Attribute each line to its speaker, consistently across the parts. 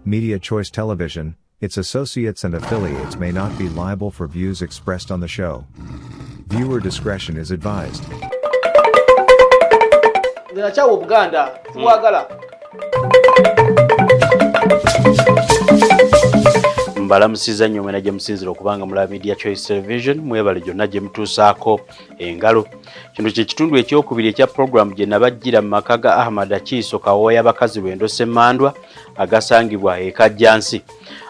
Speaker 1: Media Choice Television, its associates and affiliates may not be liable for views expressed on the show. Viewer discretion is advised.
Speaker 2: Mbalamusiza nnyo mwena gye musinzira okubanga mulaba Media Choice Television mwebale gyonna gye mutuusaako engalo. Kino kye kitundu ekyokubiri ekya program gye nabajjira mu maka ga Ahmad Akiiso Kawooya Bakazilwendo Ssemmandwa agasangibwa e Kajjansi.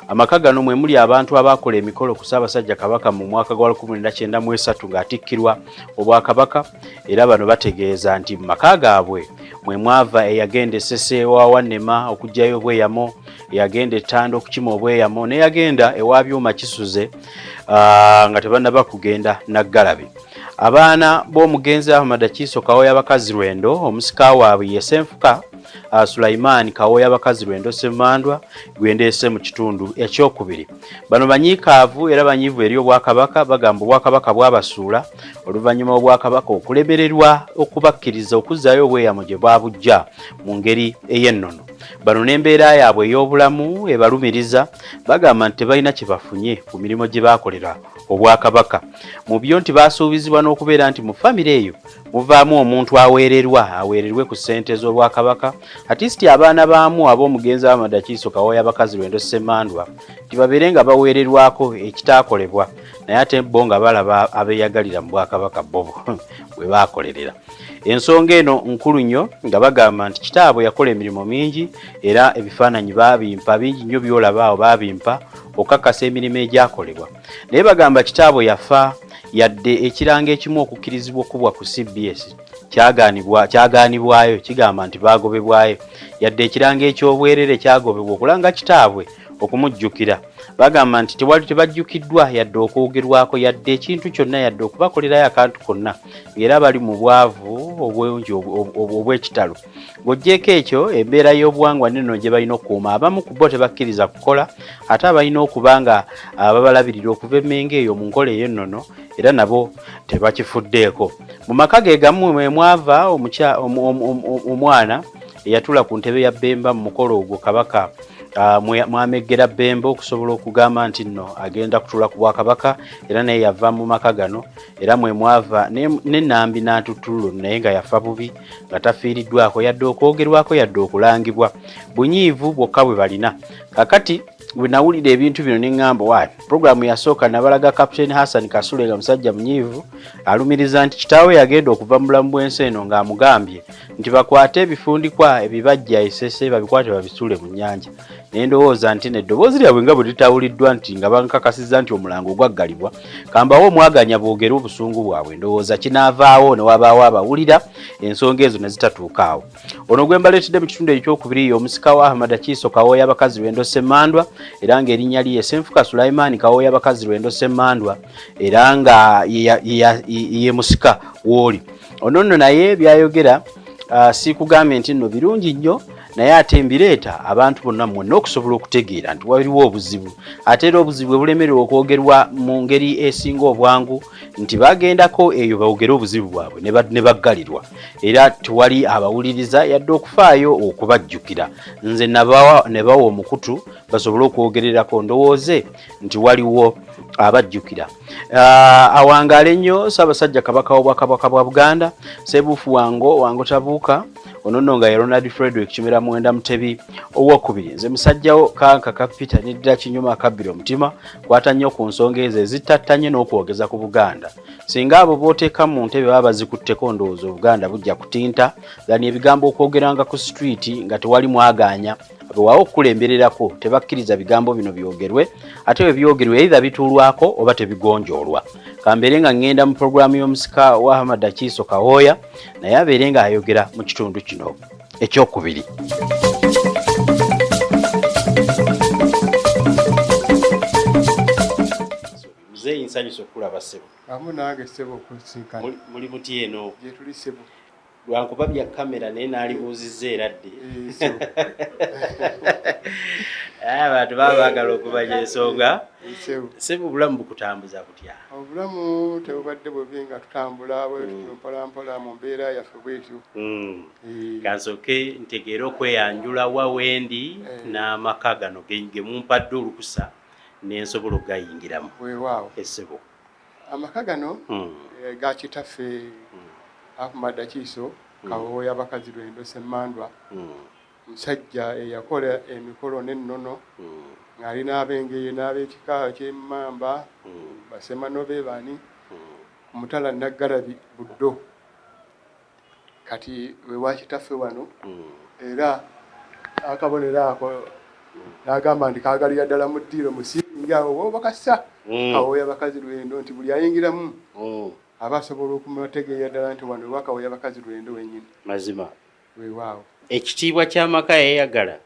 Speaker 2: Amaka gano mwe muli abantu abakola emikolo ku Ssaabasajja Kabaka mu mwaka gwa 1993 ng'atikkirwa obwakabaka, era bano bategeeza nti mu maka gaabwe mwe mwava eyagenda Essese wa Wannema okuggyayo obweyamo, eyagenda Ettanda okukima obweyamo, n'eyagenda ewa Byuma Kisuze nga tebannaba kugenda Naggalabi. Abaana b'omugenzi Ahmad Akiiso Kawooya Bakazilwendo, omusika waabwe ye Ssenfuka Sulaiman Kawooya Bakazilwendo Ssemmandwa gwendeese mu kitundu ekyokubiri. Bano banyiikaavu era banyiivu eri obwakabaka, bagamba obwakabaka bwabasuula oluvannyuma obwakabaka okulemererwa okubakkiriza okuzzaayo obweyamo gye bwabujja mu ngeri ey'ennono. Bano n'embeera yaabwe ey'obulamu ebalumiriza, bagamba nti tebalina kye bafunye ku mirimu gye baakolera obwakabaka. Mu byo nti baasuubizibwa n'okubeera nti mu famire eyo muvaamu omuntu aweererwe ku ssente z'obwakabaka. Atisiti abaana baamu ab'omugenzi Ahmad Akiiso Kawooya Bakazilwendo Ssemmandwa tibabeere nga baweererwako ekitaakolebwa, naye ate bo nga balaba abeeyagalira mu bwakabaka bo bwe baakolerera. Ensonga eno nkulu nnyo nga bagamba nti kitaabwe yakola emirimu mingi era ebifaananyi baabimpa bingi nnyo by'olaba awo baabimpa okukakasa emirimu egyakolebwa. Naye bagamba kitaabwe yafa yadde ekiranga ekimu okukkirizibwa okubwa ku CBS kyagaanibwayo, kigamba nti baagobebwayo, yadde ekiranga eky'obwerere kyagobebwa okulanga kitaabwe okumujjukira. Bagamba nti tebajjukiddwa yadde okwogerwako, yadde ekintu kyonna, yadde okubakolerayo akantu konna, era bali mu bwavu obwungi obw'ekitalo. Ng'oggyeko ekyo, embeera y'obuwangwa neno gye balina okukuuma, abamu ku bo tebakkiriza kukola, ate abalina okuba nga babalabirira okuva emmengo eyo mu nkola ey'ennono, era nabo tebakifuddeeko. Mu maka ge gamu mwe mwava omwana eyatula ku ntebe ya Bemba mu mukolo ogwo Kabaka mwameggera Bemba okusobola okugamba nti nno agenda kutuula ku bwakabaka, era naye yava mu maka gano, era mwe mwava n'ennambi n'atutululu naye nga yafa bubi nga tafiiriddwako yadde okwogerwako yadde okulangibwa. Bunyiivu bwokka bwe balina. Kakati bwe nawulira ebintu bino ne ŋŋamba waani puroguramu yasooka nabalaga Kapiteeni Hassan Kasule nga musajja munyiivu alumiriza nti kitaawe yagenda okuva mu bulamu bw'ensi eno ng'amugambye nti bakwate ebifundikwa ebibajja Essese babikwate babisuule mu nnyanja. Ne ndowooza nti n'eddoboozi lyabwe nga bwe litawuliddwa nti nga bankakasizza nti omulango gwaggalibwa, kambawo omwaganya boogere obusungu bwabwe, ndowooza kinaavaawo ne wabaawo abawulira ensonga ezo ne zitatuukaawo. Ono gwe mbaleetedde mu kitundu ekyokubiri omusika wa Ahmad Akiiso Kawooya Bakazilwendo Ssemmandwa, era ng'erinnya lye Ssenfuka Sulaiman Kawooya Bakazilwendo Ssemmandwa, era nga ye musika w'oli. Ono nno naye byayogera siikugambye nti nno birungi nnyo, naye ate mbireeta abantu bonna mwonna okusobola okutegeera nti waliwo obuzibu, ate era obuzibu bwe bulemererwa okwogerwa mu ngeri esinga obwangu, nti bagendako eyo bawogere obuzibu bwabwe ne baggalirwa, era tewali abawuliriza yadde okufaayo okubajjukira. Nze ne bawa omukutu basobole okwogererako, ndowooze nti waliwo abajjukira. Awangaale nnyo Ssaabasajja Kabaka w'Obwakabaka bwa Buganda, Ssebuufu wango tabuuka, ono nno nga ye Ronald Frederick Kimera Mwenda Mutebi owokubiri. Nze musajjawo Kanka Kapita n'eddira Kinyuma akabbira omutima, kwata nnyo ku nsonga ezo ezitattanye n'okwogeza ku Buganda. Singa abo booteeka mu ntebe baba bazikutteko, ndowooza Obuganda bujja kutinta, gani ebigambo okwogeranga ku street nga tewali mwaganya, bwewawo okukulembererako tebakkiriza bigambo bino byogerwe, ate bwe byogerwe either bituulwako oba tebigonjoolwa. Kambeere nga ngenda mu puroguramu y'omusika wa Ahmad Akiiso Kawooya, naye abeere nga ayogera mu kitundu kino ekyokubiri. Muzeeyi nsanyusa okulaba ssebo.
Speaker 3: Amu nange ssebo okusinkana.
Speaker 2: Muli muti eno?
Speaker 3: Gye tuli ssebo.
Speaker 2: lwankuba bya kamera naye n'alibuuzizza era dde abantu baba baagala okumanya ensonga sebo obulamu bukutambuza butya
Speaker 3: obulamu tebubadde bubi nga tutambula bwetutyo mpolampola mu mbeera yaffe bwetyo
Speaker 2: kansooke ntegeere okweyanjula wa wendi n'amaka gano ge mumpadde olukusa n'ensobola okugayingiramu
Speaker 3: weewaawo
Speaker 2: essebo
Speaker 3: amaka gano ga kitaffe akumaddakiiso kawooya Bakazilwendo Semmandwa musajja eyakola emikolo n'ennono ng'ali n'abengeye n'ab'ekika ky'emmamba basemanobe bani ku mutala Naggalabi Buddo kati wewa kitaffe wano era akabonero ako n'agamba nti kaagalira ddala mu ddiiro musinga awo bakassa kawooya Bakazilwendo nti buli ayingiramu aba asobola okumutegeera ddala nti wano wakawooya Bakazilwendo wennyini
Speaker 2: mazima
Speaker 3: weewaawo
Speaker 2: ekitiibwa ky'amaka yayagala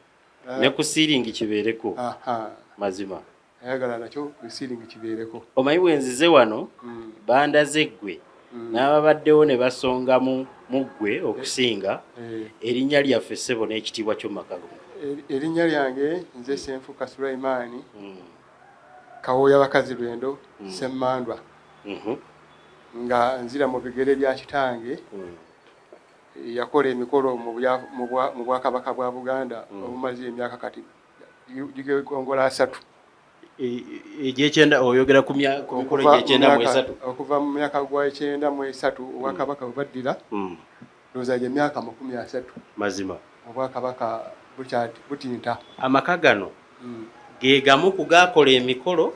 Speaker 2: ne ku siiringi kibeereko mazima
Speaker 3: ayagala nakyo ku siiringi kibeereko
Speaker 2: omanyi bwenzize wano bandaze ggwe n'ababaddewo ne basongamu mu ggwe okusinga erinnya lyaffe ssebo n'ekitiibwa ky'omumaka go
Speaker 3: erinnya lyange nze Ssenfuka Sulaimaani kawooya Bakazilwendo Semmandwa nga nzira mu bigere bya kitange yakola emikolo mu Bwakabaka bwa Buganda obumaze emyaka kati gigongola 3
Speaker 2: egy'ekyenda oyogera ku mikolo egy'ekyenda mu 3
Speaker 3: okuva mu myaka gwa 9 mu 3 Obwakabaka bwe baddira ndowooza gy'emyaka 30
Speaker 2: mazima
Speaker 3: Obwakabaka butinta
Speaker 2: amaka gano ge gamu ku gaakola emikolo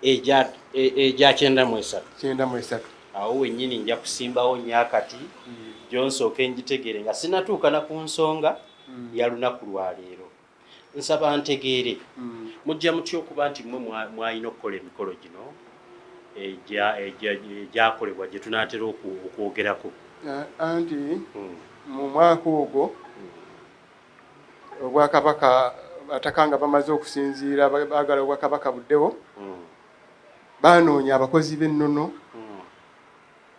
Speaker 2: egya 9 mu 3 awo wennyini nja kusimbawo nyakati gyonsooke njitegeere nga sinatuuka na ku nsonga ya lunaku lwa leero nsaba ntegeere mujja mutya okuba nti mmwe mwalina okukola emikolo gino egyakolebwa gye tunaatera okwogerako
Speaker 3: anti mu mwaka ogwo Obwakabaka batakanga bamaze okusinziira baagala Obwakabaka buddewo baanoonya abakozi b'ennono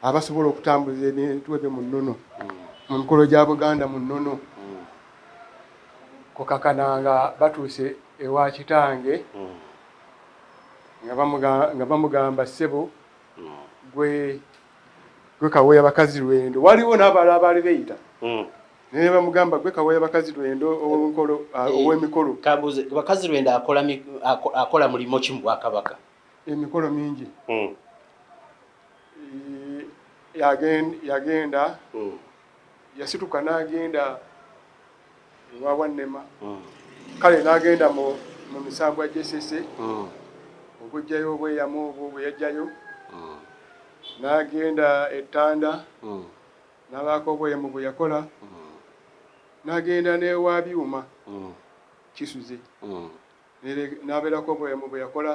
Speaker 3: abasobola okutambuza ebintu ebyo mu nnono mu mikolo gya Buganda mu nnono kukakananga batuuse ewa kitange nga bamugamba ssebo gwe kawooya Bakazilwendo waliwo n'abalala abaali beeyita naye bamugamba gwe kawooya Bakazilwendo ow'emikolo
Speaker 2: Bakazilwendo akola mulimu ki mu Bwakabaka
Speaker 3: emikolo mingi yagenda yasituka n'agenda ewa Wannema kale n'agenda mu misango gy'essese okugjayo obweyamu obwo bwe yajjayo n'agenda ettanda n'abaako obweyamu bwe yakola n'agenda n'ewa byuma kisuze n'abeerako obweyamu bwe yakola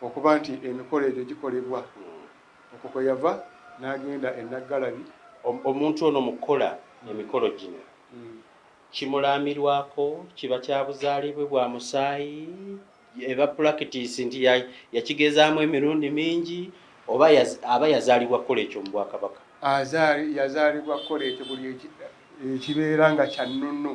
Speaker 3: okuba nti emikolo egyo gikolebwa okwo kwe yava n'agenda e Naggalabi
Speaker 2: omuntu ono mu kukola emikolo gino kimulaamirwako kiba kya buzaalibwe bwa musaayi eba practice nti yakigezaamu emirundi mingi oba aba yazaalibwa kukola ekyo mu Bwakabaka
Speaker 3: yazaalibwa kukola ekyo buli ekibeera nga kya nnono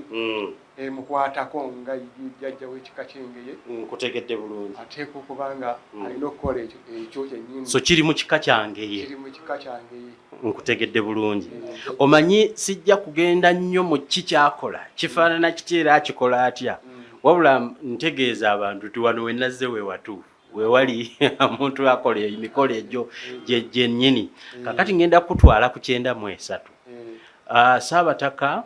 Speaker 3: emukwatako nga jjajja w'ekika kyengeye
Speaker 2: nkutegedde bulungi
Speaker 3: ateeka okuba nga alina okukola ekyo kyennyini
Speaker 2: so kiri mu kika kyangeye nkutegedde bulungi omanyi sijja kugenda nnyo mu kikyakola kifaanana kitya era akikola atya wabula ntegeeza abantu ti wano wenazze wewatuufu wewali omuntu akola emikolo egyo gyennyini kakati ngenda kutwala ku 9 mu 3 Ssaabataka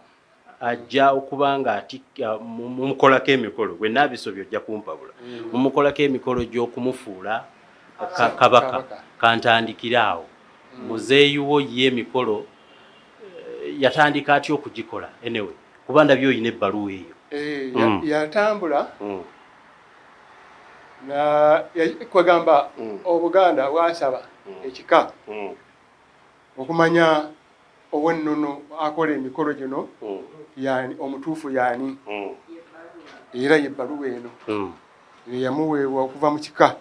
Speaker 2: ajja okuba nga mumukolako emikolo gwe naabisobyo ojja kumpabula mumukolako emikolo gy'okumufuula kabaka kantandikira awo muzeeyiwo ye emikolo yatandika atya okugikola anyway kuba ndabyo oyina ebbaluwa eyo
Speaker 3: yatambula kwegamba Obuganda bwasaba ekika okumanya ow'ennono akola emikolo gino yani omutuufu yani era yebbaluwa eno yamuweebwa okuva mu kika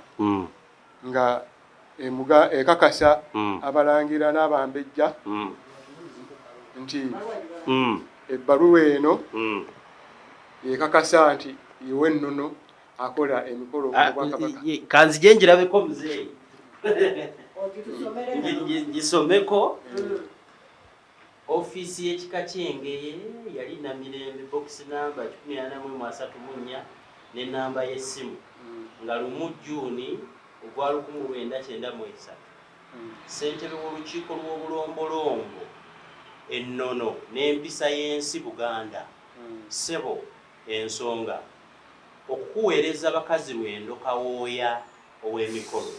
Speaker 3: nga ekakasa abalangira n'abambejja nti ebbaluwa eno ekakasa nti iwe nnono akola emikolo mu Bwakabaka.
Speaker 2: Kanzije njirabeko muzeeyi gisomeko. Ofiisi y'ekika ky'Engeye yali Namirembe box namba 1434 ne namba y'essimu nga 1 Juni ogwa 1993. Ssentebe w'olukiiko lw'obulombolombo ennono n'empisa y'ensi Buganda ssebo Ensonga okuweereza Bakazilwendo kawooya ow'emikolo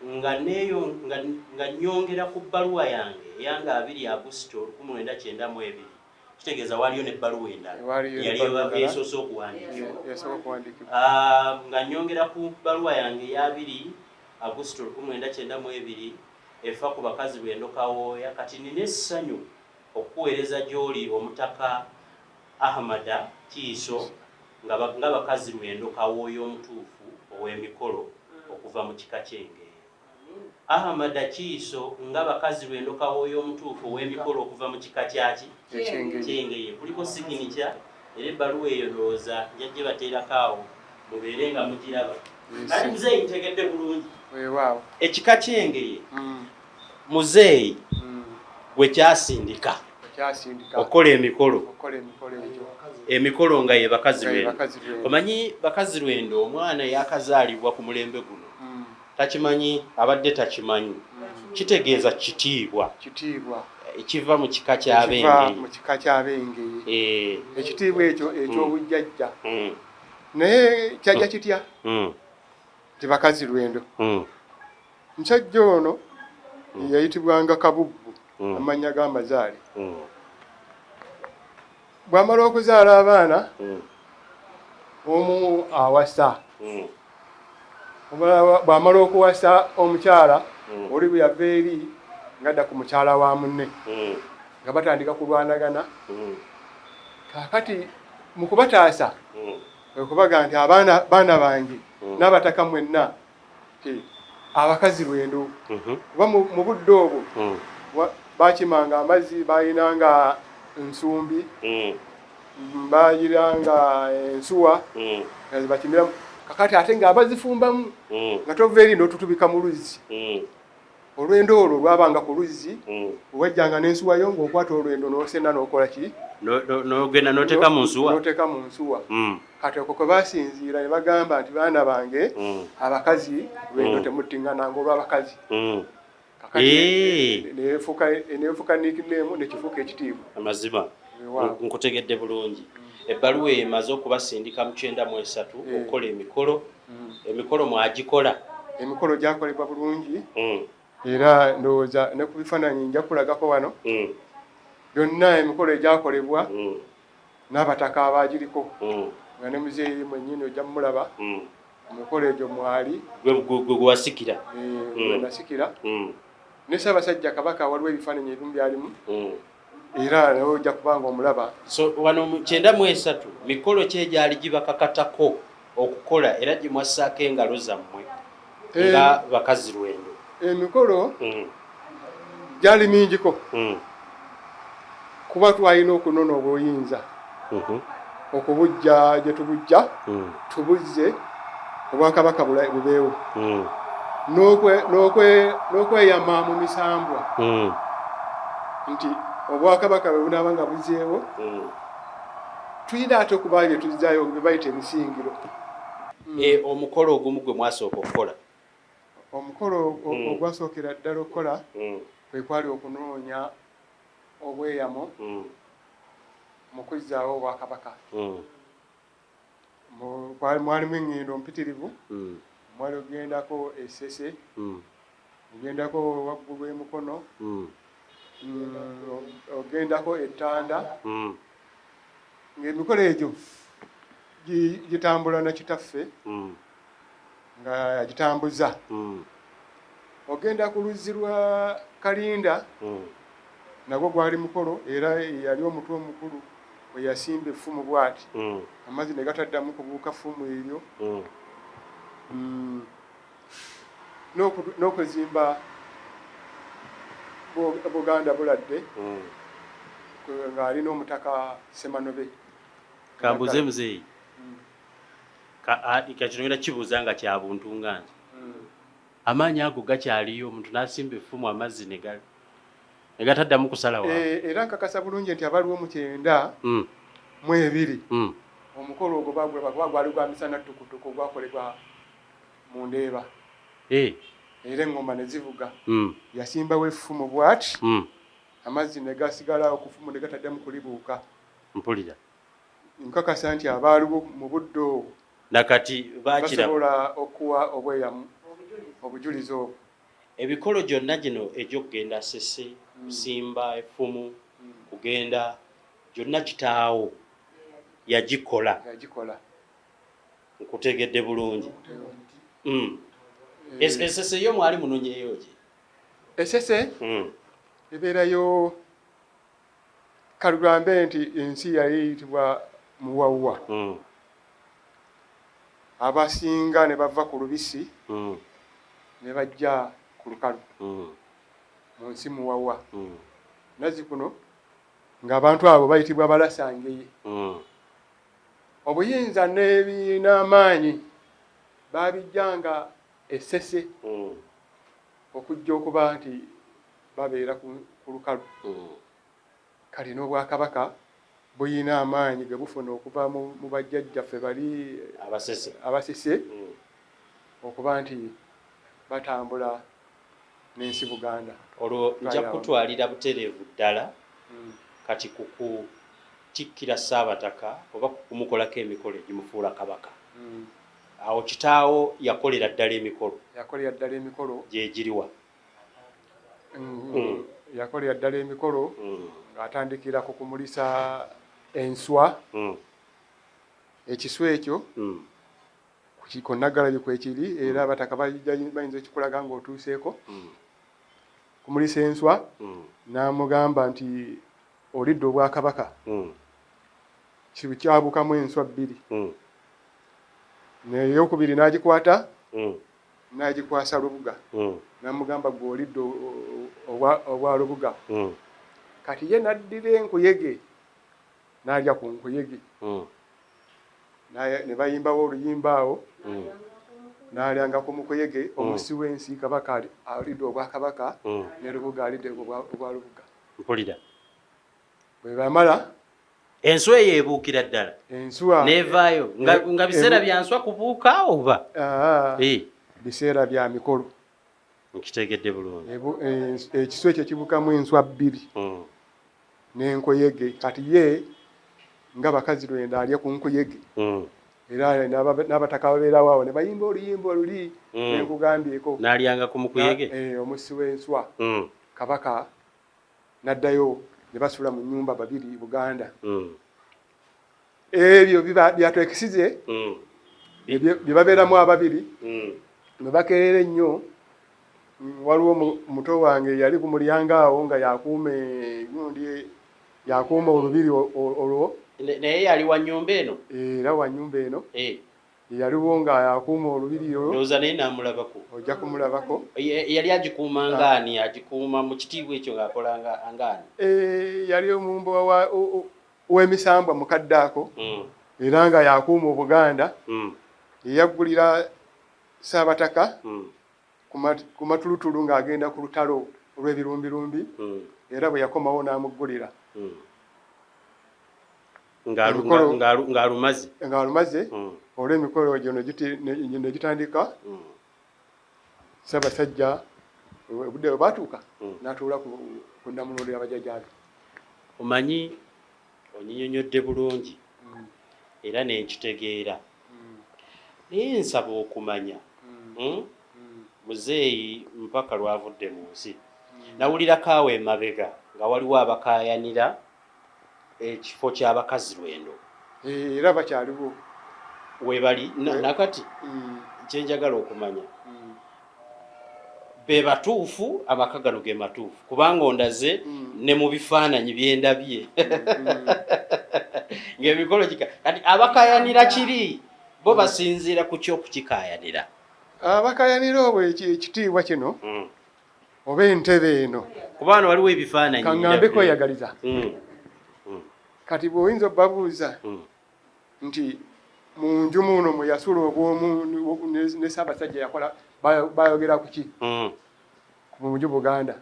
Speaker 2: nga nnyongera ku bbaluwa yange eyanga 2 Augusito 1992. Kitegeeza waliyo n'ebbaluwa endala yali esoose okuwandiikibwa. Nga nnyongera ku bbaluwa yange eya 2 Augusito 1992 efa ku Bakazilwendo kawooya. Kati nina essanyu okuweereza gy'oli Omutaka Ahmada Kiiso nga Bakazilwendo kawooya omutuufu ow'emikolo okuva mu kika ky'Engeye. Ahmada Kiiso nga Bakazilwendo kawooya omutuufu ow'emikolo okuva mu kika ky'Engeye. Kuliko siginica era ebbaluwa eyo ndowooza njajje bateerako awo mubeere nga mugiraba. Kati muzeeyi ntegedde bulungi. Ekika ky'Engeye muzeeyi gwe kyasindika okola emikolo nga ye Bakazilwendo. Omanyi Bakazilwendo omwana yakazaalibwa ku mulembe guno takimanyi, abadde takimanyi, kitegeeza kitiibwa ekiva mu kika ky'Abengeye.
Speaker 3: Ekitiibwa ekyo eky'obujjajja naye kyajja kitya nti Bakazilwendo. Musajja ono yayitibwanga Kabubbu amannya g'amazaali. Bw'amala okuzaala abaana omu awasa, bw'amala okuwasa omukyala oli bwe yava eri ngadda ku mukyala wa munne nga batandika kulwanagana. Kaakati mu kubataasa okubaga nti baana bange n'abataka mwenna Abakazilwendo kuba mu budde obwo bakimanga amazzi, bayinanga ensumbi, bayiranga ensuwa nga zibakimiramu. Kakati ate ng'abazifumbamu nga tova eri n'otutubika mu luzzi. Olwendo olwo lwabanga ku luzzi, wajjanga n'ensuwa yo ng'okwata olwendo n'osena n'okola ki?
Speaker 2: N'ogenda n'oteeka mu
Speaker 3: nsuwa. Kati okwo kwe basinziira ne bagamba nti baana bange abakazi lwendo temuttingananga olw'abakazi. Neefuuka nickname nekifuuka ekitiibwa.
Speaker 2: Amazima nkutegedde bulungi. Ebbaluwa emaze okubasindika mu 93 okukola emikolo. Emikolo mwagikola?
Speaker 3: Emikolo gyakolebwa bulungi era ndowooza ne ku bifaananyi nja kulagako wano byonna emikolo egyakolebwa n'abataka abaagiriko nga ne muzeeyi mwennyini ojja mumulaba emikolo egyo mwali
Speaker 2: gwe wasikira.
Speaker 3: Nasikira ne Ssaabasajja Kabaka waliwo ebifaananyi ebimu byalimu era nawe ojja kubanga omulaba.
Speaker 2: So wano mu 93 mikolo ki egyali gibakakatako okukola era gye mwassaako engalo zammwe nga Bakazilwendo?
Speaker 3: Emikolo gyali mingiko kuba twalina okunona obuyinza okubujja gye tubujja tubuzze Obwakabaka bubeewo n'okweyama mu misambwa nti Obwakabaka bwe bunaaba nga buzeewo tuyina ate okuba gye tuzzayo bye bayita emisingiro.
Speaker 2: Omukolo ogumu gwe mwasooka okukola?
Speaker 3: Omukolo ogwasookera ddala okukola kwe kwali okunoonya obweyamo mu kuzzaawo Obwakabaka. Mwalimu engendo mpitirivu, mwali ogendako Essese, ogendako waggulu w'emikono, ogendako Ettanda. Ng'emikolo egyo gitambula na Kitaffe nga yagitambuza. Ogenda ku luzzi lwa Kalinda nagwo gwali mukolo era yali omutwe omukulu we yasimba effumu bw'ati amazzi ne gataddamu kubuuka ffumu eryo n'okuzimba Buganda buladde ng'alina omutaka Semanobe.
Speaker 2: Kambuze muzeeyi kakino kibuuza nga kya buntu nga nti amaanyi ago gakyaliyo omuntu n'asimba effumu amazzi ne gataddamu kusala wa
Speaker 3: era nkakasa bulungi nti abaliwo 9 omukolo ogwo gwali gwa misana ttukutuku gwakolebwa mu Ndeeba era eŋŋoma ne zivuga yasimbawo effumu bw'ati amazzi ne gasigala okufumu ne gataddamu kulibuuka.
Speaker 2: Mpulira
Speaker 3: nkakasa nti abaaliwo mu budde obwo
Speaker 2: nakati
Speaker 3: basobola okuwa obweyamu obujulizi obwo.
Speaker 2: Ebikolo gyonna gino egy'okugenda sese kusimba effumu kugenda gyonna kitaawo yagikola nkutegedde bulungi. Esese yo mwali munonyeyo gye?
Speaker 3: Esese ebeerayo kalugambe nti ensi yali eyitibwa Muwawwa. Abasinga ne bava ku lubisi ne bajja ku lukalu mu nsi Muwawwa. Nazzikuno ng'abantu abo bayitibwa Balasangeye. Obuyinza n'amaanyi baabijjanga Esese okujja okuba nti babeera ku lukalu. Kati n'Obwakabaka buyina amaanyi ge bufuna okuva mu bajjajjaffe bali abasese okuba nti batambula n'ensi Buganda.
Speaker 2: Olwo nja kutwalira butereevu ddala kati kukutikkira Ssaabataka oba kumukolako emikolo egimufuula Kabaka. Awo kitaawo yakolera ddala emikolo gyegiriwa? Yakolera ddala emikolo ng'atandikira ku kumulisa enswa. Ekiswa ekyo konnaggalayo kwekiri era abataka bayinza ekikulaga ng'otuuseeko. Kumulisa enswa n'amugamba nti olidde Obwakabaka kibu kyabukamu enswa 2 n'eyokubiri n'agikwata n'agikwasa Lubuga n'amugamba gwe olidde obwa Lubuga. Kati ye n'addira enkuyege n'alya ku nkuyege ne bayimbawo oluyimba awo n'alyanga ku mukuyege omusi w'ensi Kabaka alidde Obwakabaka ne Lubuga alidde obwa Lubuga. Mpulira
Speaker 3: bwe bamala
Speaker 2: enswa eyo ebuukira ddala nevaayo nga biseera bya nswa kubuuka oba
Speaker 3: biseera bya mikolo.
Speaker 2: Nkitegedde bulungi.
Speaker 3: Ekiswa ekyo kibuukamu enswa 2 n'enkuyege. Kati ye nga Bakazilwendo alya ku nkuyege era n'abataka babeerawo awo ne bayimba oluyimba oluli nenkugambyeko
Speaker 2: n'alyanga ku mukuyege
Speaker 3: omusi w'enswa. Kabaka n'addayo ne basula mu nnyumba 2 Buganda. Ebyo byatwekisize bye babeeramu ababiri ne bakeerera ennyo. Waliwo muto wange yali ku mulyango awo nga yakuuma olubiri olwo.
Speaker 2: Naye yali wa nnyumba eno?
Speaker 3: Era wa nnyumba eno yaliwo nga yakuuma olubiri olwo.
Speaker 2: Ndowooza naye n'amulabako?
Speaker 3: Ojja kumulabako.
Speaker 2: Yali agikuuma ngaani? Agikuuma mu kitiibwa ekyo ng'akola ngaani?
Speaker 3: Yali omumbo w'emisambwa mukadde ako era nga yakuuma Obuganda. Yaggulira Ssaabataka ku matulutulu ng'agenda ku lutalo olw'ebirumbilumbi era bwe yakomawo n'amuggulira ng'alumaze olw'emikolo gyo ne gitandika. Ssaabasajja obudde bwe bwatuuka n'atuula ku nnamulondo y'abajjajjaabe.
Speaker 2: Omanyi onyinyonnyodde bulungi era nenkitegeera naye nsaba okumanya muzeeyi mpaka lwavudde mu nsi nawulirako awo emabega nga waliwo abakaayanira ekifo ky'Abakazilwendo.
Speaker 3: Era bakyaliwo
Speaker 2: webali nakati. Kyenjagala okumanya be batuufu amaka gano ge matuufu kubanga ondaze ne mu bifaananyi byendabye ng'emikolo kati abakaayanira kiri bo basinziira ku ky'okukikaayanira.
Speaker 3: Abakaayanira obwo ekitiibwa kino oba entebe eno
Speaker 2: kuba wano waliwo ebifaananyi
Speaker 3: kaŋŋambe kweyagaliza kati bw'oyinza obbabuuza nti mu nju muno mwe yasula obwomu ne Ssaabasajja yakola bayogera ku ki mu nju Buganda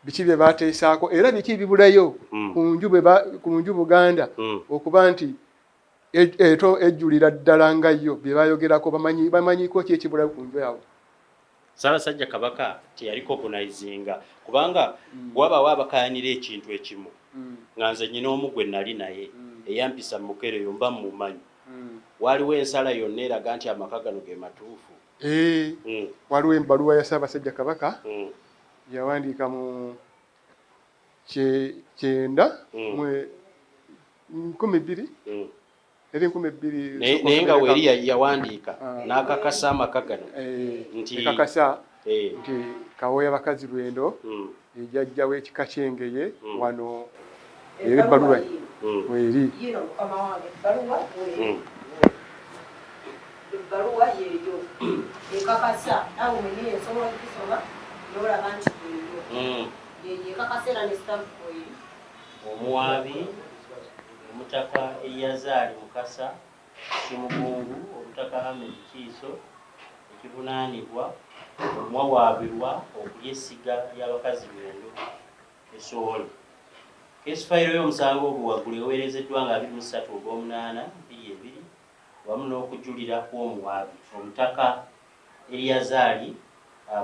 Speaker 3: biki bye baateesaako era biki bibulayo ku nju Buganda okuba nti ejjulira ddala nga yo bye bayogerako bamanyiko ki ekibulayo ku nju yaabwe.
Speaker 2: Ssaabasajja Kabaka teyaliko okunayizinga kubanga bw'abaawo abakayanira ekintu ekimu nga nze nnyina omu gwe nali naye eyampisa mukereyo mba mmumanyi waliwo ensala yonna eraga nti amaka gano ge matuufu.
Speaker 3: Waliwo ebbaluwa ya Ssaabasajja Kabaka yawandiika mu 2012
Speaker 2: naye nga weeri yawandiika n'akakasa amaka gano nti
Speaker 3: Kawooya Bakazilwendo ejjajja w'ekika ky'Engeye wano era ebbaluwa weeri
Speaker 4: ebbaluwa yeeyo ekakasa nawe omenya ensonga okusoma n'olaba nti yeeyo ekakasa era ne stampu weeri.
Speaker 2: Omuwaabi omutaka Eyazaali Mukasa Kimugungu omutaka Ahmed Kiiso ekivunaanibwa omwawaabirwa okulya essiga ly'Abakazilwendo Essoole. Keesifayiro y'omusango oguwaggulu eweerezeddwa nga 23 Ogw'omunaana 2022 wamu n'okujulira kw'omuwaabi omutaka Eyazaali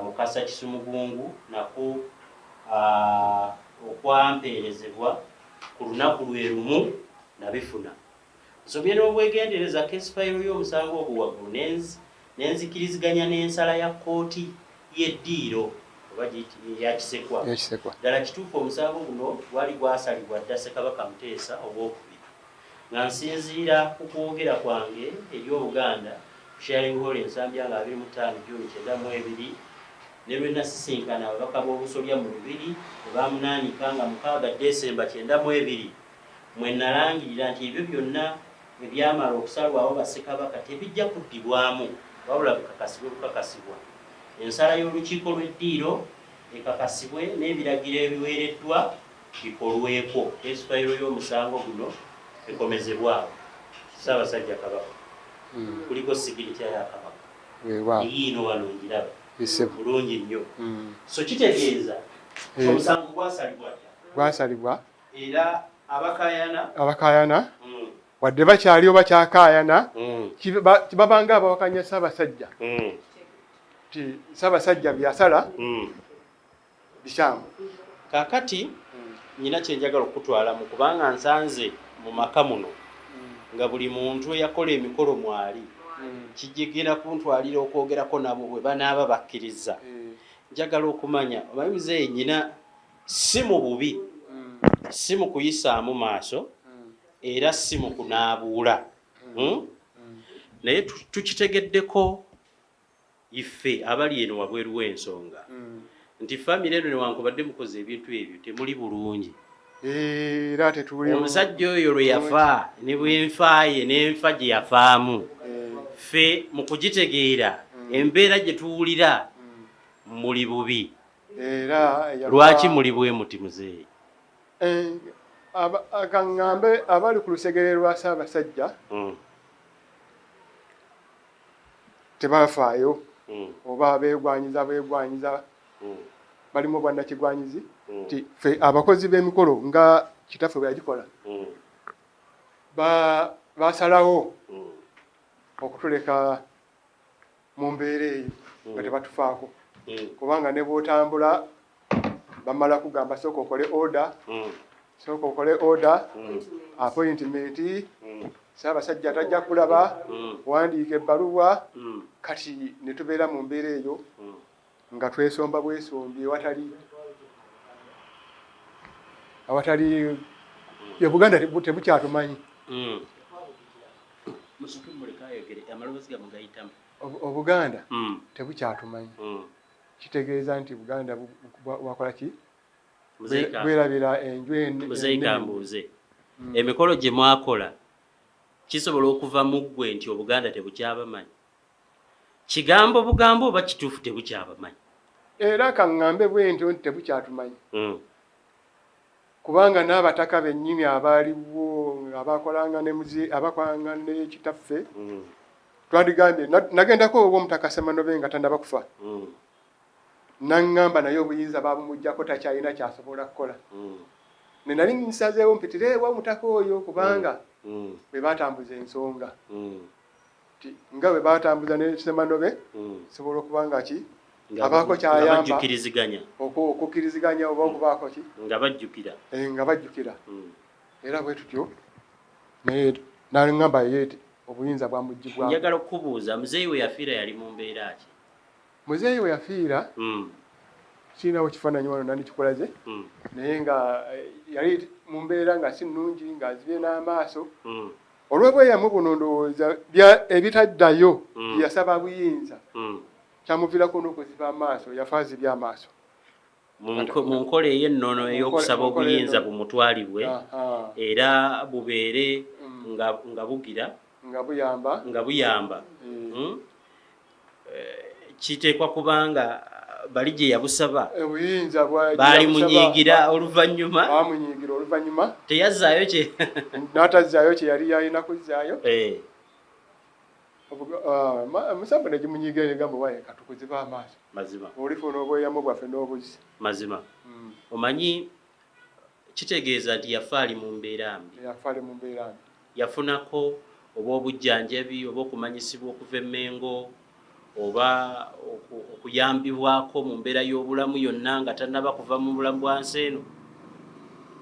Speaker 2: Mukasa Kisumugungu nako okwampeerezebwa ku lunaku lwe lumu nabifuna. Nsobye n'obwegendereza keesifayiro y'omusango oguwaggulu n'enzikiriziganya n'ensala ya kkooti y'eddiiro oba ya Kisekwa. Ddala kituufu omusango guno gwali gwasalibwa dda Ssekabaka Muteesa ogwokubiri nga nsinziira ku kwogera kwange eri Obuganda Sharing Hall ensambya nga 25 Juni 1992 ne lwe nasisinkana ababaka b'obusolya mu Lubiri baamunaanika nga 6 Desemba 1992 mwe nalangirira nti ebyo byonna ebyamala okusalwawo Bassekabaka tebijja kuddibwamu wabula bukakasibwa. Ensala y'olukiiko lw'eddiiro ekakasibwe n'ebiragiro ebiweereddwa bikolweko. Keesifayiro y'omusango guno ekomezebwawo. Ssaabasajja Kabaka kuliko sigirita ya Kabaka yiino wano ngiraba bulungi nnyo. So kitegeeza omusango gwasalibwa era abakaayana wadde bakyali oba kyakaayana babanga abawakanya Ssaabasajja ti Ssaabasajja byasala bikyamu. Kaakati nnyina kyenjagala okutwalamu kubanga nsanze mu maka muno nga buli muntu eyakola emikolo mwali kijjigera kuntwalira okwogerako nabo bwe banaaba bakkiriza. Njagala okumanya omanyi muzeeyi nnyina si mu bubi si mu kuyisaamu maaso era si mu kunaabuula naye tukitegeddeko iffe abali eno wabweru w'ensonga nti famire eno newankubadde mukoze ebintu ebyo temuli bulungi.
Speaker 3: Era tetuli
Speaker 2: omusajja oyo lwe yafa ne bwenfaaye n'enfa gye yafaamu ffe mu kugitegeera embeera gye tuwulira muli bubi. Lwaki muli bwe muti muzeeyi?
Speaker 3: Akaŋŋambe abali ku lusegere lwa Ssaabasajja tebafaayo oba beegwanyiza balimu bwannakigwanyizi nti ffe abakozi b'emikolo nga Kitaffe bwe yagikola basalawo okutuleka mu mbeera eyo nga tebatufaako kubanga ne bw'otambula bamala kugamba sooka okole order appointment Ssaabasajja tajja kulaba wandiika ebbaluwa kati ne tubeera mu mbeera eyo nga twesomba bwesombye awatali Buganda tebukyatumanyi. Obuganda tebukyatumanyi kitegeeza nti Buganda wakola ki bwerabira enju
Speaker 2: enene. Emikolo gye mwakola kisobola okuva mu ggwe nti Obuganda tebukyabamanyi? Kigambo bugambo oba kituufu tebukyabamanyi?
Speaker 3: era kaŋŋambe bwe ntyo nti tebukyatumanyi kubanga n'abataka bennyini abaaliwo abakolanga ne Kitaffe twadigambye nagendako obw'omutaka Semanobe nga tannaba kufa naŋŋamba naye obuyinza babumugyako takyalina kyasobola kukola ne nali nsazeewo mpitire ewa omutaka oyo kubanga bwe batambuza ensonga nga bwe batambuza ne Semanobe sobola okubanga ki abaako kyayamba okukkiriziganya oba okubaako ki nga bajjukira era bwe tutyo naye naŋŋamba ye obuyinza bwamugibwamu.
Speaker 2: Njagala okubuuza muzeeyi we yafiira yali mu mbeera ki?
Speaker 3: Muzeeyi we yafiira kirinawo kifaananyi wano nandikikolaze naye nga yali mu mbeera nga si nnungi ng'azibye n'amaaso olw'obweyamu buno ndowooza ebitaddayo yasaba buyinza kyamuviirako n'okuziba amaaso yafa azibye amaaso
Speaker 2: mu nkola ey'ennono ey'okusaba obuyinza bumutwalibwe era bubeere nga bugira nga buyamba kiteekwa kubanga bali gye yabusaba baali munyiigira oluvannyuma teyazzaayo kye
Speaker 3: n'atazzaayo kye yali yalina kuzzaayo musambu ne gimunyiigira negamba waye katukuziba amaaso
Speaker 2: mazima
Speaker 3: olifuna obweyamu bwaffe n'obuzzi
Speaker 2: mazima omanyi kitegeeza nti yafa ali mu mbeera mbi yafunako oba obujjanjabi oba okumanyisibwa okuva emmengo oba okuyambibwako mu mbeera y'obulamu yonna nga tannaba kuva mu bulamu bwa nsi eno.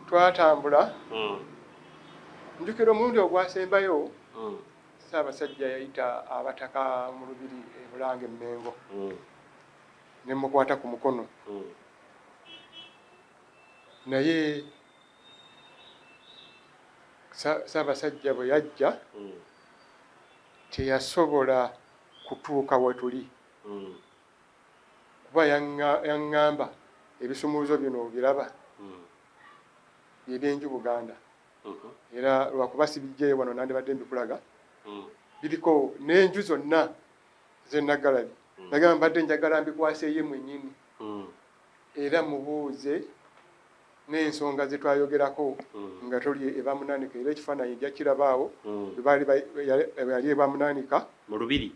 Speaker 3: Twatambula njukira omulundi ogwasembayo Ssaabasajja yayita abataka mu lubiri e Bulange Mmengo ne mukwata ku mukono naye Ssaabasajja bwe yajja teyasobola kutuuka we tuli kuba yaŋŋamba ebisumuluzo bino obiraba by'ebyenju Buganda era lwakuba sibijjeyo wano nandibadde mbikulaga biriko n'enju zonna z'Ennagalabi nagamba mbadde njagala mbikwaseeye mwennyini era mubuuze n'ensonga ze twayogerako nga tuli eba Munnaanika era ekifaananyi nja kirabaawo yali eba Munnaanika
Speaker 2: mu lubiri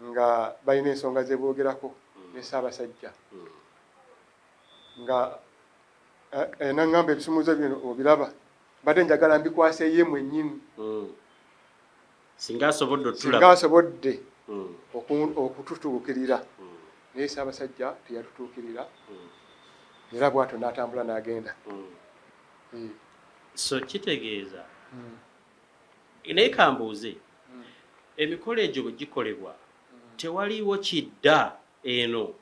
Speaker 3: nga balina ensonga ze boogerako ne Ssaabasajja nga naŋŋamba ebisumuuzo bino obiraba mbadde njagala mbikwaseeye mwennyini
Speaker 2: singa
Speaker 3: asobodde okututuukirira naye Ssaabasajja teyatutuukirira era bw'atyo n'atambula n'agenda.
Speaker 2: So kitegeeza naye kambuuze emikolo egyo bwe gikolebwa tewaliwo kidda eno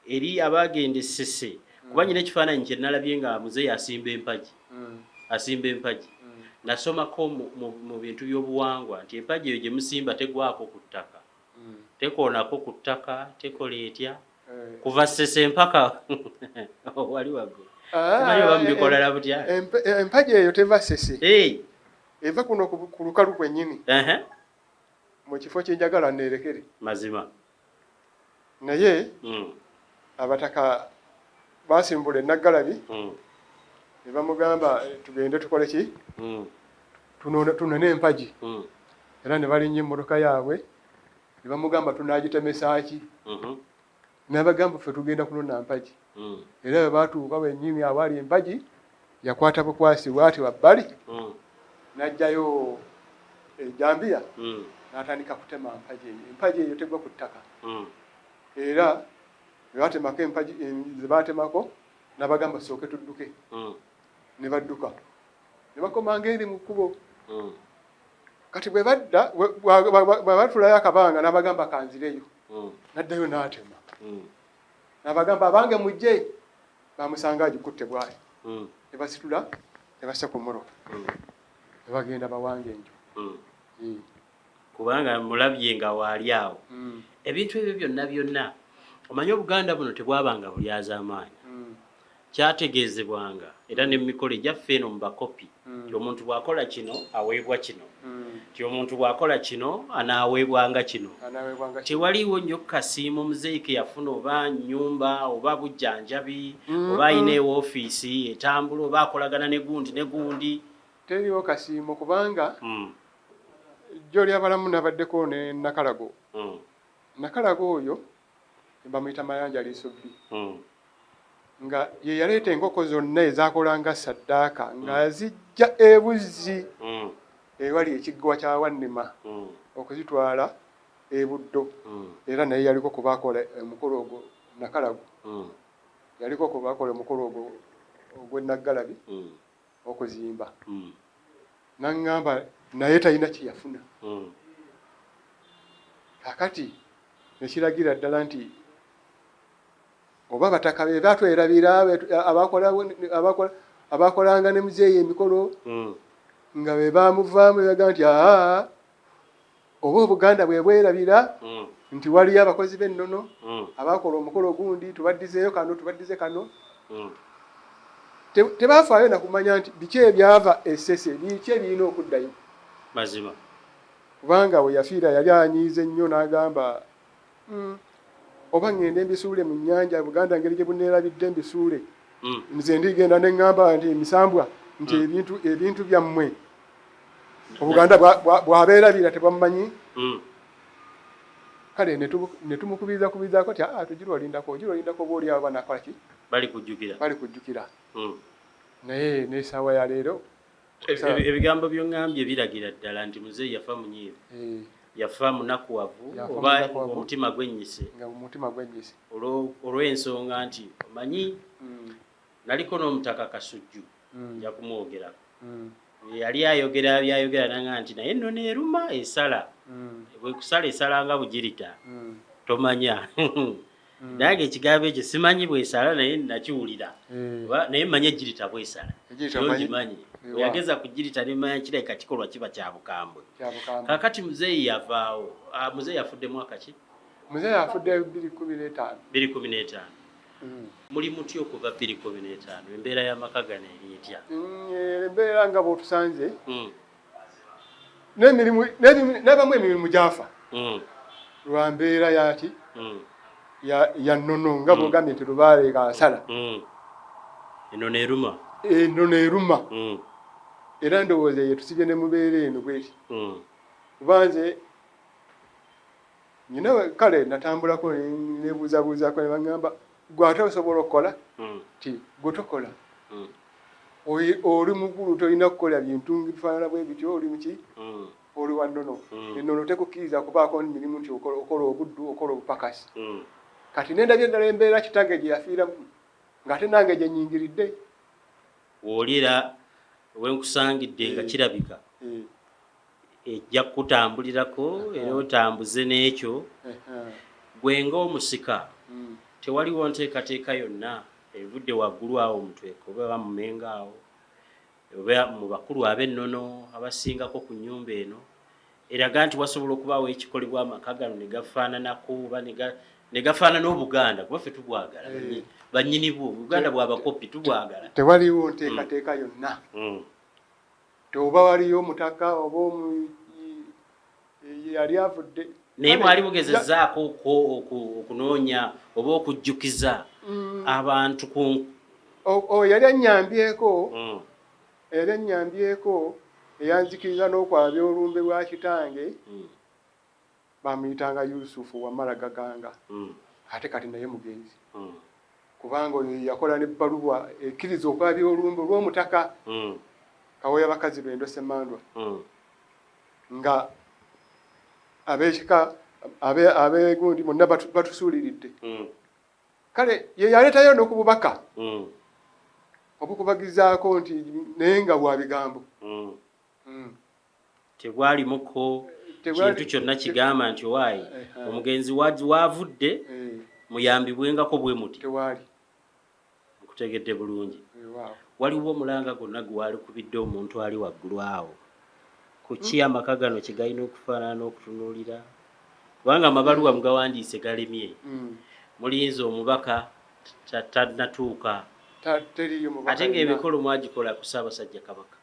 Speaker 2: eri abaagenda essese kuba nyina ekifaananyi kye nalabye nga muzeeyi asimba empagi nasomako mu bintu by'obuwangwa nti empagi eyo gye musimba tegwako ku ttaka tekoonako ku ttaka tekola etya kuva ssese mpaka wali waggulu manyi oba mubikolera butya
Speaker 3: empagi eyo teva ssese eva kuno ku lukalu kwennyini mu kifo kyenjagala neerekere
Speaker 2: mazima
Speaker 3: naye abataka basimbula Ennagalabi ne bamugamba tugende tukole ki tunone empagi era ne balinnya emmotoka yaabwe ne bamugamba tunaagitemesa ki n'abagamba ffe tugenda kunona mpagi era bwe baatuuka bennyini awaali empagi yakwata bukwasi bw'ati wabbali n'aggyayo ejjambiya n'atandika kutema empagi eyo tegwa ku ttaka era bwe batemako empagi ze baatemako n'abagamba sooke tudduke ne badduka ne bakomanga eri mu kkubo kati bwe badda bwe batulayo akabanga n'abagamba kanzireyo n'addayo n'atema n'abagamba abange mujje bamusanga agikutte bwayo ne basitula ne bassa ku mmoloka ne bagenda bawanga enju
Speaker 2: kubanga mulabye nga waali awo ebintu ebyo byonna omanyi Obuganda buno tebwabanga bulyazaamaanyi kyategeezebwanga era n'emikolo egyaffe eno mu bakopi nti omuntu bw'akola kino aweebwa kino nti omuntu bw'akola kino anaaweebwanga kino. Tewaliwo nnyo kasiimo muzeeyi ke yafuna oba nnyumba oba bujjanjabi oba ayina woofiisi etambula oba akolagana ne gundi.
Speaker 3: Teriwo kasiimo kubanga jjoli abalamu nabaddeko ne Nakalago. Nakalago oyo bamuyita Mayanja Lisobbi. Nga ye yaleeta enkoko zonna ezaakolanga saddaaka nga zijja ebuzzi ewali ekiggwa kya Wannima okuzitwala e Buddo. Era naye yaliko kubaakola omukolo ogwo Nakalago. Yaliko kubaakola omukolo ogwo ogw'Enaggalabi okuzimba. N'aŋŋamba naye talina kye yafuna. Kakati nekiragira ddala nti oba bataka be batwerabira abakolanga ne muzeeyi emikolo nga be bamuvaamu bebaga nti oba Obuganda bwe bwerabira nti waliyo abakozi b'ennono abakola omukolo gundi tubaddizeeyo kano tubaddize kano. Tebafaayo na kumanya nti biki ebyava essese biki ebirina okuddayo.
Speaker 2: Mazima.
Speaker 3: Kubanga we yafiira yali anyiize nnyo n'agamba oba ngende mbisuule mu nnyanja Buganda ngeri gye buneerabidde mbisuule. Nze ndigenda ne ŋŋamba nti misambwa nti ebintu byammwe Obuganda bw'abeerabira tebammanyi. Kale ne tumukubirizaako ti tugirolindako oba oli abo banakola ki? Bali kujjukira. Naye n'essaawa ya leero
Speaker 2: ebigambo by'oŋŋambye biragira ddala nti muzeeyi yafa munyiivu. Yafa munakuwavu oba omutima gwennyise. Olw'ensonga nti omanyi naliko n'omutaka Kasujju nja kumwogerako. Yali ayogera byayogera nanga nti naye nno neeruma esala. Bwe kusala esala nga bugirita. Tomanya. Nange ekigambo ekyo simanyi bwesala naye nakiwulira. Naye mmanyi ejjirita bwesala. Ngimanyi. Yageza kugirita nemanya kireka kikolwa kiba kya bukambwe. Kakati muzeeyi yavaawo. Muzeeyi afudde mwaka ki?
Speaker 3: Muzeeyi afudde 2015.
Speaker 2: 2015. Muli mutya okuva 2015? Embeera y'amaka gano eri etya?
Speaker 3: Embeera nga bw'otusanze n'abamu emirimu gyafa lwa mbeera yaki ya nnono nga bw'ogambye nti lubaale kansala. Ennono eruma. Era ndowooza eyo tusibye ne mubeera eno bweti. Kubanze nyina kale natambulako nebuuzabuuzako ne baŋŋamba gwe ate osobola okukola ti gwe tokola. Oli mugulu tolina kukola bintu bifaanana bwe bityo oli muki oli wa nnono. Ennono tekukkiriza kubaako mirimu nti okola obuddu okola obupakasi. Kati nendabye ddala embeera kitange gye yafiiramu ng'ate nange gye nnyingiridde.
Speaker 2: W'oliera wenkusangidde nga kirabika ejja kutambulirako era otambuze n'ekyo gwe ng'omusika tewaliwo nteekateeka yonna evudde waggulu awo mutweko oba mu mmengo awo oba mu bakulu ab'ennono abasingako ku nnyumba eno eraga nti wasobola okubaawo ekikolebwa amaka gano ne gafaananako oba ne gafaanana Obuganda kuba ffe tubwagala bannyini bwo Buganda bw'abakopi tubwagala.
Speaker 3: Tewaliwo nteekateeka yonna. Oba waliyo omutaka oba yali avudde.
Speaker 2: Naye mwali mugezezzaako okunoonya oba okujjukiza abantu ku
Speaker 3: yali annyambyeko eyanzikiriza n'okwabya olumbe lwa kitange bamuyitanga Yusufu Wamala Gaganga. Ate kati naye mugenzi kubanga oyo yakola n'ebbaluwa ekkiriza okwabya olumbe lw'omutaka Kawoya Bakazilwendo Ssemandwa nga ab'ekika abeegundi bonna batusuuliridde. Kale ye yaleetayo n'okububaka obukubagizaako nti naye nga bwa bigambo.
Speaker 2: Tebwalimuko kintu kyonna kigamba nti waayi omugenzi waavudde muyambibwengako bwe muti.
Speaker 3: Tewali.
Speaker 2: Nkutegedde bulungi. Waliwo omulanga gonna gwe walikubidde omuntu ali waggulu awo kuki amaka gano kigalina okufaanana n'okutunuulira kubanga amabaluwa mugawandiise galemye. Mulinze omubaka tannatuuka ate ng'emikolo mwagikola ku Ssaabasajja Kabaka.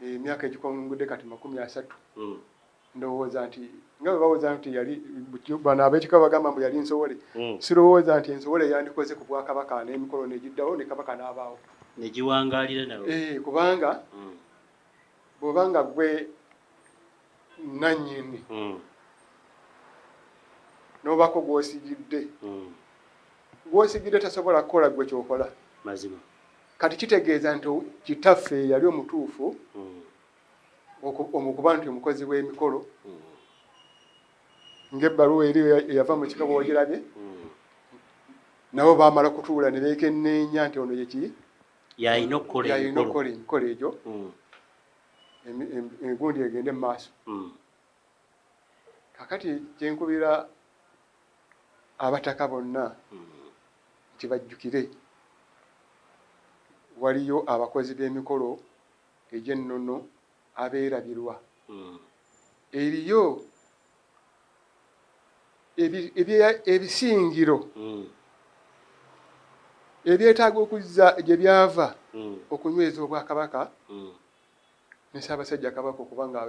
Speaker 3: Emyaka egikongudde kati 30. ndowooza nti nga bwe bawooza nti yali bano ab'ekika bagamba mbu yali nsowole sirowooza nti ensowole yandikoze ku bwakabaka n'emikolo negiddawo ne kabaka n'abaawo
Speaker 2: negiwangaalira nawo
Speaker 3: kubanga bw'obanga gwe nannyini n'obako gw'osigidde tasobola kukola gwe kyokola
Speaker 2: mazima
Speaker 3: kati kitegeeza nti kitaffe yali omutuufu okuba nti omukozi w'emikolo ng'ebbaluwa eri eyava mu kika bw'ogirabye nabo baamala kutuula ne beekenneenya nti ono yeki yalina okukola emikolo egyo egundi egende mu maaso kakati kyenkubira abataka bonna nti bajjukire waliyo abakozi b'emikolo egy'ennono abeerabirwa eriyo ebisingiro ebyetaaga okuzza gye byava okunyweza obwakabaka ne Ssaabasajja Kabaka okuba nga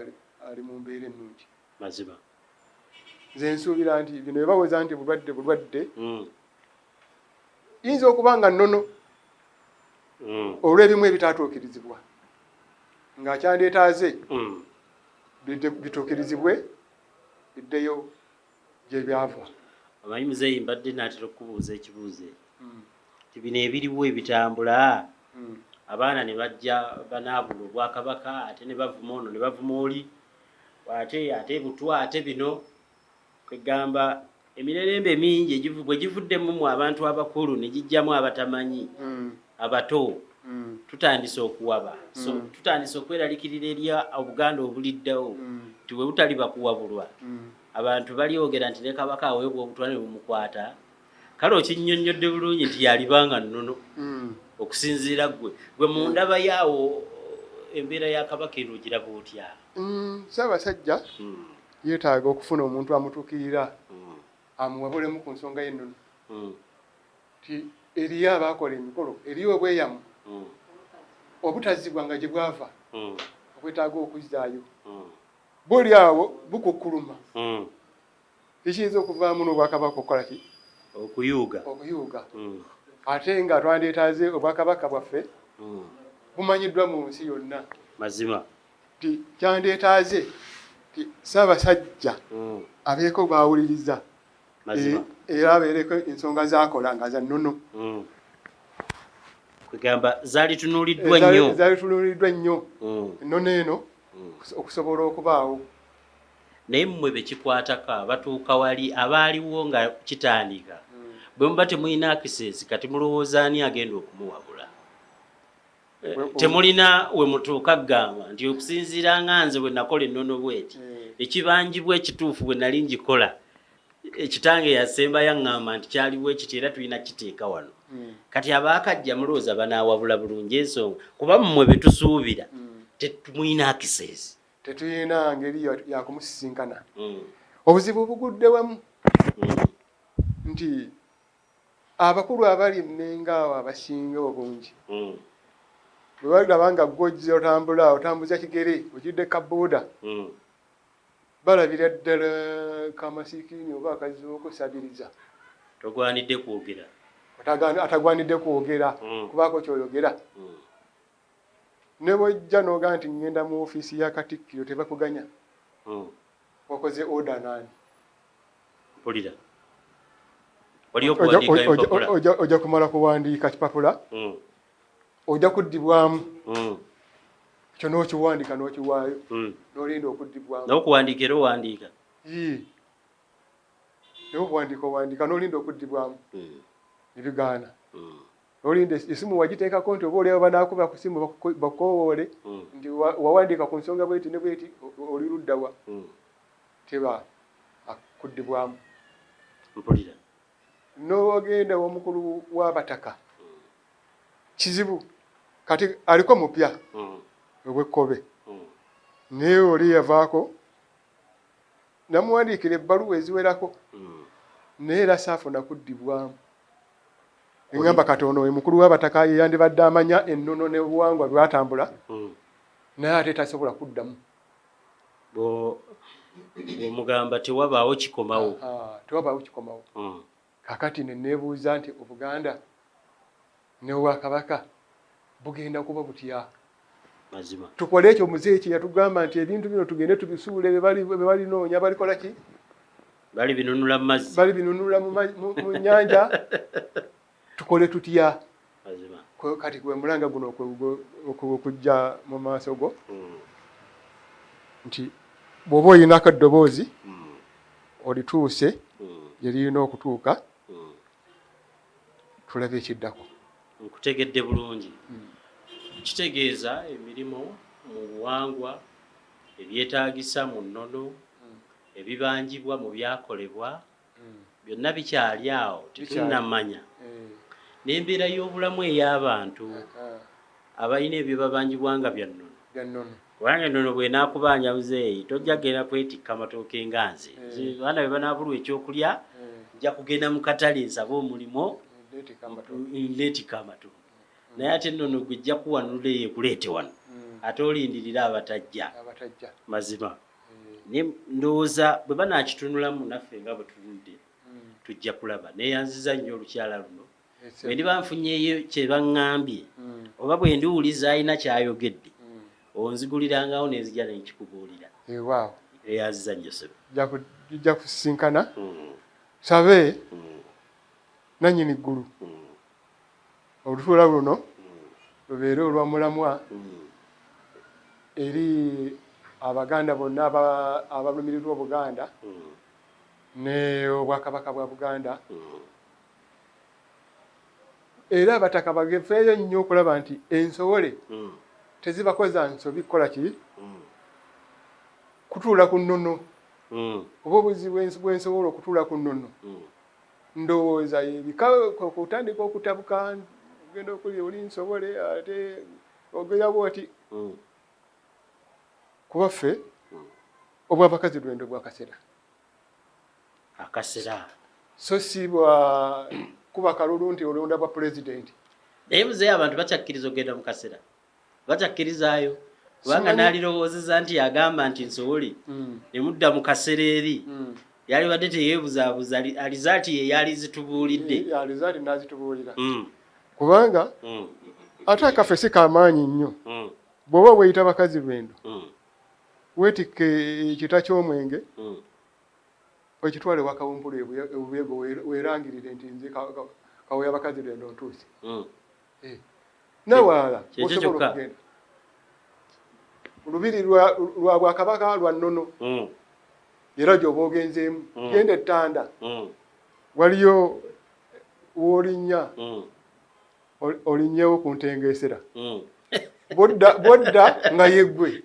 Speaker 3: ali mu mbeera ennungi
Speaker 2: mazima
Speaker 3: nze nsuubira nti bino bye baweza nti bulwadde yinza okuba nga nnono olw'ebimu ebitaatuukirizibwa ng'akyandeetaaze bituukirizibwe biddeyo gye byava.
Speaker 2: Amanyi muzeeyi mbadde naatera okubuuza ekibuuzo ti bino ebiriwo ebitambula abaana ne bajja banaabula obwakabaka ate ne bavuma ono ne bavuma oli ate butwa ate bino kwegamba emirerembe mingi bwe givuddemu mu abantu abakulu ne gijjamu abatamanyi abato tutandise okuwaba so tutandise okweraliikirira eri Obuganda obuliddawo nti bwe butali bakuwabulwa abantu balyogera nti ne kabaka aweebwa obutwa ne bumukwata kale okinnyonnyodde bulungi nti yalibanga nnono okusinziira gwe mu ndaba yaawo embeera ya kabaka eno ogiraba otya?
Speaker 3: Ssaabasajja yeetaaga okufuna omuntu amutuukirira amuwabulemu ku nsonga y'ennono ti eriyo abaakola emikolo eriyo obweyamu obutazzibwa nga gye bwava obwetaaga okuzzaayo buli awo bukukkuluma ekiyinza okuvaamu n'obwakabaka okukola ki okuyuuga ate nga twandeetaaze obwakabaka bwaffe bumanyiddwa mu nsi yonna
Speaker 2: mazima
Speaker 3: ti kyandeetaaze ti Ssaabasajja abeeko bwawuliriza era abeereko ensonga z'akola nga za nnono
Speaker 2: kwegamba zaali tunuuliddwa nnyo ennono eno okusobola okubaawo naye mmwe bekikwatako abatuuka wali abaaliwo nga kitandika bwe muba temulina access kati mulowooza ani agenda okumuwabula temulina we mutuuka kugamba nti okusinziira nga nze bwe nakola ennono bweti ekibanjibwa ekituufu bwe nali ngikola ekitange yasemba yaŋŋamba nti kyaliwo ekiti era tulina kiteeka wano kati abaakajja mulowooza banaawabula bulungi ensonga kuba mmwe betusuubira temulina access
Speaker 3: tetulina ngeri yakumusisinkana obuzibu obugudde wamu nti abakulu abali mmengo abasinga obungi bwe balaba nga gwojja otambuza kigere ogidde kabooda balabira ddala kamasikiini oba akazi okusabiriza
Speaker 2: togwanidde kwogera
Speaker 3: atagwanidde kwogera kubaako kyoyogera ne bwojja n'ogaa nti ngenda mu ofiisi ya Katikkiro tebakuganya wakoze oda naani
Speaker 2: mpulira wali okuwandiika empapula
Speaker 3: ojja kumala kuwandiika kipapula ojja kuddibwamu ekyo n'okiwandiika n'okiwaayo n'olinda okuddibwamu
Speaker 2: n'okuwandiika era owandiika
Speaker 3: owandiika n'olinda okuddibwamu ebigaana n'olinda esimu wagiteekako nti oba olyawo banaakuba ku simu bakoowoole nti wawandiika ku nsonga bweti ne bweti oli luddawa teba akuddibwamu
Speaker 2: mpulira
Speaker 3: n'ogenda w'omukulu w'abataka kizibu kati aliko mupya obwekkobe naye oli yavaako namuwandiikira ebbaluwa eziwerako naye era saafuna kuddibwamu engamba katono we mukulu w'abataka yeyandibadde amanya ennono n'obuwangwa bwatambula naye ate tasobola kuddamu
Speaker 2: omugamba tewabaawo kikomawo.
Speaker 3: Tewabaawo kikomawo. Kakati ne neebuuza nti Obuganda ne Obwakabaka bugenda kuba butya?
Speaker 2: Mazima.
Speaker 3: Tukole ekyo muzeeyi kye yatugamba nti ebintu bino tugende tubisuule be balinoonya balikola ki?
Speaker 2: Bali binunula mu mazzi.
Speaker 3: Bali binunula mu nnyanja. Tukole tutya?
Speaker 2: Mazima.
Speaker 3: Kati gwe mulanga guno okujja mu maaso go nti bw'oba oyinako eddoboozi olituuse gye lirina okutuuka tulabe ekiddako.
Speaker 2: Nkutegedde bulungi. Kitegeeza emirimu mu buwangwa ebyetaagisa mu nnono ebibanjibwa mu byakolebwa byonna bikyali awo tetunnamanya n'embeera y'obulamu ey'abantu abalina ebyo babanjibwa nga bya nnono. Kubanga ennono bw'enaakubanja buzeeyi tojja genda kwetikka amatooke nga nze. Baana bwe banaabulwa ekyokulya nja kugenda mu katale nsabe omulimo nleetika amatu. Naye ate ennono gwe ejja kuwanula eyo ekuleete wano ate olindirira abatajja. Mazima. Ndowooza bwe banaakitunulamu naffe nga bwe tuludde tujja kulaba. Neeyanziza nnyo olukyala luno. Bwe ndiba nfunyeeyo kye baŋŋambye oba bwe ndiwuliza alina ky'ayogedde onzigulirangawo n'enzija nenkikubuulira. Neeyanziza nnyo sebo.
Speaker 3: Jja kusisinkana sabe nannyini ggulu olutuula luno lubeere olwamulamwa eri Abaganda bonna abalumirirwa Obuganda ne Obwakabaka bwa Buganda era abataka bagefeeyo nnyo okulaba nti ensowole tezibakoza nsobi kukola ki kutuula ku nnono oba obuzibu bw'ensobola okutuula ku nnono. Ndowooza ebika okutandika okutabuka ogenda okulya oli nsobole ate ogera bwoti kuba ffe obw'Abakazilwendo bwakasera
Speaker 2: akasera
Speaker 3: so si bwa kuba kalulu nti olonda bwa pulezidenti.
Speaker 2: Naye muzeeyi abantu bakyakkiriza ogenda mu kasera bakyakkirizaayo kubanga n'alirowoozeza nti yagamba nti nsobole ne mudda mu kasera eri yali badde teyeebuzaabuza alizaati ye yali zitubuulidde.
Speaker 3: Alizaati n'azitubuulira kubanga ate akaffe si kamaanyi nnyo. Bw'oba bweyita Bakazilwendo weetikka ekita ky'omwenge okitwale wakawumpulu ebubeego weerangirire nti nze kaweya Bakazilwendo ntuuse nawala osobola okugenda olubiri lwa Bwakabaka lwa nnono era gy'oba ogenzeemu genda ettanda waliyo w'olinnya olinnyewo ku ntengeesera bodda nga yeggwe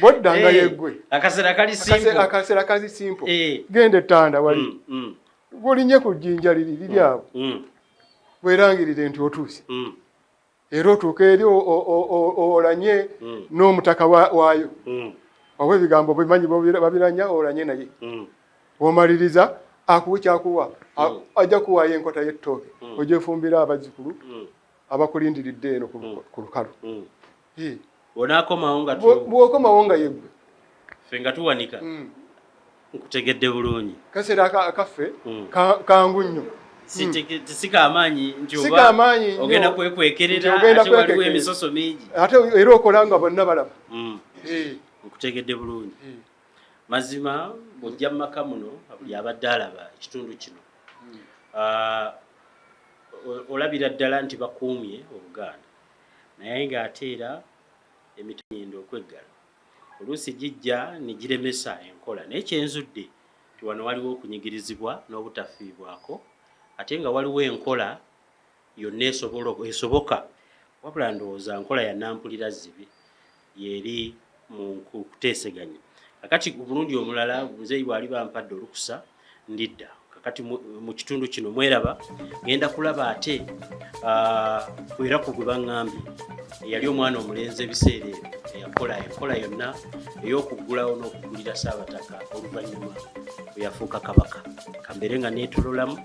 Speaker 3: bodda nga yeggwe akasera kali simple genda ettanda wali w'olinnye ku jjinja liri awo weerangirire nti otuuse era otuuka eri olanye n'omutaka waayo oba ebigambo bimanyi babiranya olanye naye omaliriza akuwa kyakuwa ajja kuwaayo enkota y'ettooke ogyefumbira abazzukulu abakulindiridde eno ku lukalu. Bw'okomawo nga yeggwe
Speaker 2: ffe nga tuwanika nkutegedde bulungi
Speaker 3: kaseera akaffe kangu nnyo
Speaker 2: si kamaanyi nti oba ogenda kwekwekerera ate waliwo emisoso mingi
Speaker 3: ate era okola nga bonna balaba.
Speaker 2: Nkutegedde bulungi mazima bw'ojja mu maka muno buli abadde alaba ekitundu kino olabira ddala nti bakuumye Obuganda naye ng'ate era emitendo okweggala oluusi gijja ne giremesa enkola naye kyenzudde nti wano waliwo okunyigirizibwa n'obutafiibwako ate nga waliwo enkola yonna esoboka wabula ndowooza nkola ya nampulira zibi yeri mu kuteeseganya. Kakati ku mulundi omulala muzeeyi bw'ali bampadde olukusa ndidda kakati mu kitundu kino mweraba ngenda kulaba ate kweraku gwe baŋŋambye eyali omwana omulenzi ebiseera ebyo eyakola enkola yonna ey'okuggulawo n'okugulira Ssaabataka oluvannyuma bwe yafuuka Kabaka. Kambeere nga neetololamu